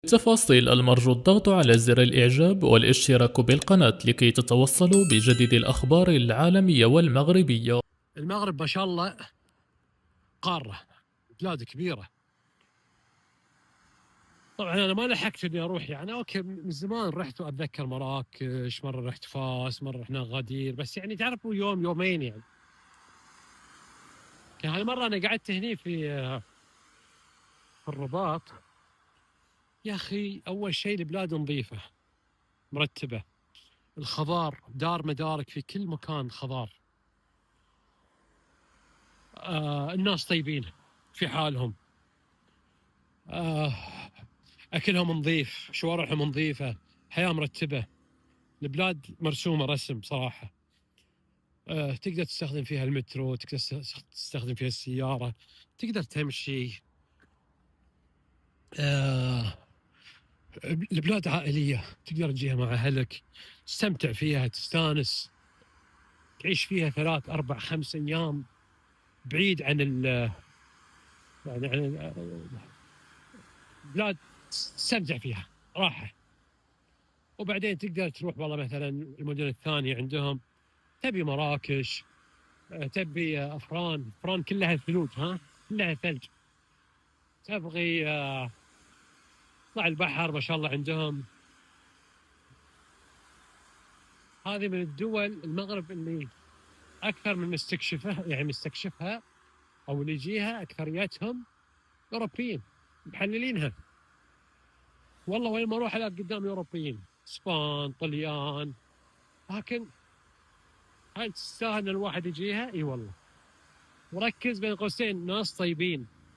التفاصيل المرجو الضغط على زر الإعجاب والاشتراك بالقناة لكي تتوصلوا بجديد الأخبار العالمية والمغربية. المغرب ما شاء الله قارة، بلاد كبيرة. طبعا أنا ما لحقت إني أروح، يعني أوكي من زمان رحت، وأتذكر مراكش، مرة رحت فاس، مرة رحنا غدير، بس يعني تعرفوا يوم يومين يعني. هالمرة أنا قعدت هني في الرباط. يا أخي أول شيء البلاد نظيفة مرتبة، الخضار دار مدارك في كل مكان خضار. الناس طيبين في حالهم. آه أكلهم نظيف، شوارعهم نظيفة، حياة مرتبة. البلاد مرسومة رسم صراحة. تقدر تستخدم فيها المترو، تقدر تستخدم فيها السيارة، تقدر تمشي. آه البلاد عائلية، تقدر تجيها مع أهلك، تستمتع فيها، تستانس، تعيش فيها 3 4 5 أيام بعيد عن يعني عن البلاد، تستمتع فيها راحة. وبعدين تقدر تروح والله مثلا المدن الثانية عندهم، تبي مراكش، تبي أفران كلها ثلوج، كلها ثلج. تبغي طلع البحر ما شاء الله عندهم. هذه من الدول المغرب اللي أكثر من مستكشفها أو اللي يجيها أكثريتهم أوروبيين محللينها. والله وين ما أروح ألاقي قدامي أوروبيين، إسبان، طليان. لكن هل تستاهل أن الواحد يجيها؟ إي والله. وركز بين قوسين، ناس طيبين.